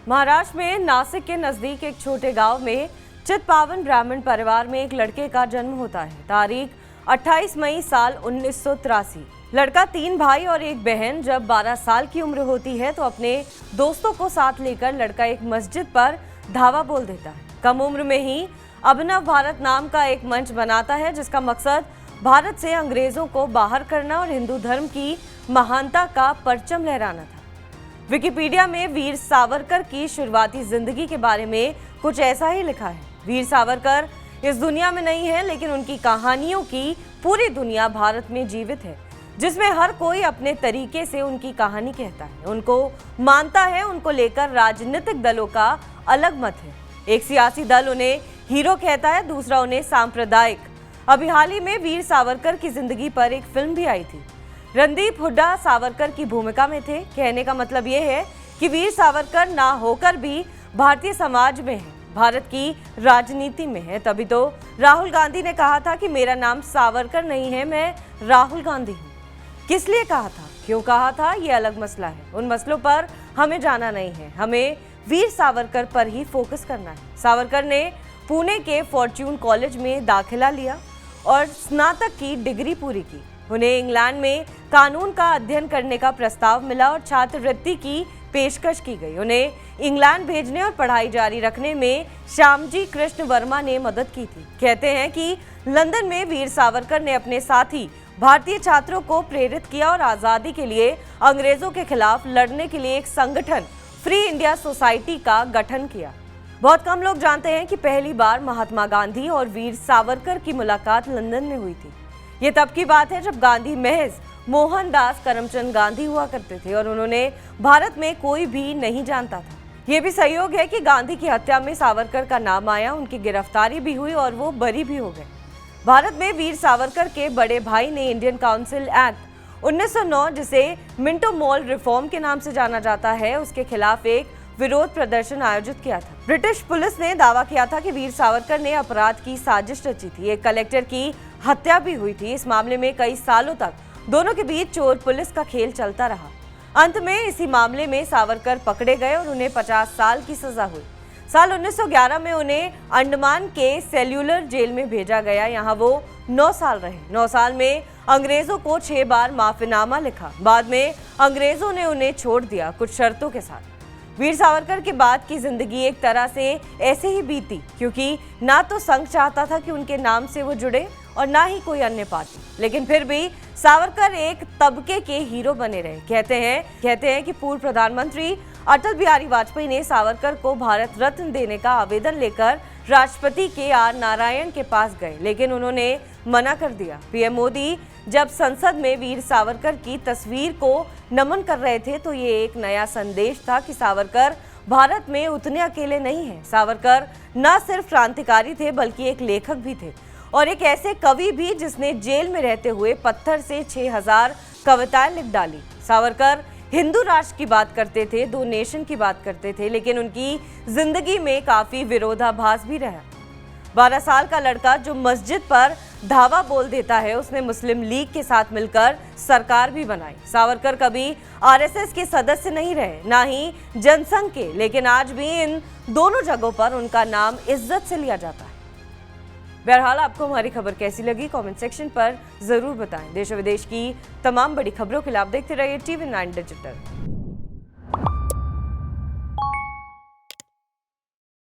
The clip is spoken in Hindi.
महाराष्ट्र में नासिक के नजदीक एक छोटे गांव में चित्पावन ब्राह्मण परिवार में एक लड़के का जन्म होता है। तारीख 28 मई साल 1983। लड़का 3 भाई और एक बहन। जब 12 साल की उम्र होती है तो अपने दोस्तों को साथ लेकर लड़का एक मस्जिद पर धावा बोल देता है। कम उम्र में ही अभिनव भारत नाम का एक मंच बनाता है, जिसका मकसद भारत से अंग्रेजों को बाहर करना और हिंदू धर्म की महानता का परचम लहराना था। विकिपीडिया में वीर सावरकर की शुरुआती जिंदगी के बारे में कुछ ऐसा ही लिखा है। वीर सावरकर इस दुनिया में नहीं है, लेकिन उनकी कहानियों की पूरी दुनिया भारत में जीवित है, जिसमें हर कोई अपने तरीके से उनकी कहानी कहता है, उनको मानता है। उनको लेकर राजनीतिक दलों का अलग मत है। एक सियासी दल उन्हें हीरो कहता है, दूसरा उन्हें सांप्रदायिक। अभी हाल ही में वीर सावरकर की जिंदगी पर एक फिल्म भी आई थी। रणदीप हुड्डा सावरकर की भूमिका में थे। कहने का मतलब ये है कि वीर सावरकर ना होकर भी भारतीय समाज में है, भारत की राजनीति में है। तभी तो राहुल गांधी ने कहा था कि मेरा नाम सावरकर नहीं है, मैं राहुल गांधी हूँ। किस लिए कहा था, क्यों कहा था, ये अलग मसला है। उन मसलों पर हमें जाना नहीं है, हमें वीर सावरकर पर ही फोकस करना है। सावरकर ने पुणे के फॉर्च्यून कॉलेज में दाखिला लिया और स्नातक की डिग्री पूरी की। उन्हें इंग्लैंड में कानून का अध्ययन करने का प्रस्ताव मिला और छात्रवृत्ति की पेशकश की गई। उन्हें इंग्लैंड भेजने और पढ़ाई जारी रखने में श्यामजी कृष्ण वर्मा ने मदद की थी। कहते हैं कि लंदन में वीर सावरकर ने अपने साथी भारतीय छात्रों को प्रेरित किया और आज़ादी के लिए अंग्रेजों के खिलाफ लड़ने के लिए एक संगठन फ्री इंडिया सोसाइटी का गठन किया। बहुत कम लोग जानते हैं कि पहली बार महात्मा गांधी और वीर सावरकर की मुलाकात लंदन में हुई थी। ये तब की बात है जब गांधी महज मोहनदास करमचंद गांधी हुआ करते थे और उन्होंने भारत में कोई भी नहीं जानता था। ये भी संयोग है कि गांधी की हत्या में सावरकर का नाम आया, उनकी गिरफ्तारी भी हुई और वो बरी भी हो गए। भारत में वीर सावरकर के बड़े भाई ने इंडियन काउंसिल एक्ट 1909, जिसे मिंटो मॉल रिफॉर्म के नाम से जाना जाता है, उसके खिलाफ एक विरोध प्रदर्शन आयोजित किया था। ब्रिटिश पुलिस ने दावा किया था कि वीर सावरकर ने अपराध की साजिश रची थी। एक कलेक्टर की हत्या भी हुई थी। इस मामले में कई सालों तक दोनों के बीच चोर पुलिस का खेल चलता रहा। अंत में इसी मामले में सावरकर पकड़े गए और उन्हें 50 साल की सजा हुई। साल 1911 में उन्हें अंडमान के सेल्यूलर जेल में भेजा गया। यहाँ वो 9 साल रहे। 9 साल में अंग्रेजों को 6 बार माफीनामा लिखा। बाद में अंग्रेजों ने उन्हें छोड़ दिया, कुछ शर्तों के साथ। वीर सावरकर के बाद की जिंदगी एक तरह से ऐसे ही बीती, क्योंकि ना तो संघ चाहता था कि उनके नाम से वो जुड़े और ना ही कोई अन्य पार्टी, लेकिन फिर भी सावरकर एक तबके के हीरो बने रहे। कहते हैं कि पूर्व प्रधानमंत्री अटल बिहारी वाजपेयी ने सावरकर को भारत रत्न देने का आवेदन लेकर राष्ट्रपति के नारायण के पास गए, लेकिन उन्होंने मना कर दिया। पीएम मोदी जब संसद में वीर सावरकर की तस्वीर को नमन कर रहे थे तो ये एक नया संदेश था कि सावरकर भारत में उतने अकेले नहीं हैं। सावरकर न सिर्फ क्रांतिकारी थे, बल्कि एक लेखक भी थे और एक ऐसे कवि भी जिसने जेल में रहते हुए पत्थर से 6000 कविताएं लिख डाली। सावरकर हिंदू राष्ट्र की बात करते थे, 2 नेशन की बात करते थे, लेकिन उनकी जिंदगी में काफी विरोधाभास भी रहा। 12 साल का लड़का जो मस्जिद पर धावा बोल देता है, उसने मुस्लिम लीग के साथ मिलकर सरकार भी बनाई। सावरकर कभी आरएसएस के सदस्य नहीं रहे, ना ही जनसंघ के, लेकिन आज भी इन दोनों जगहों पर उनका नाम इज्जत से लिया जाता है। बहरहाल, आपको हमारी खबर कैसी लगी, कमेंट सेक्शन पर जरूर बताएं। देश और विदेश की तमाम बड़ी खबरों के लिए आप देखते रहिए TV9 डिजिटल।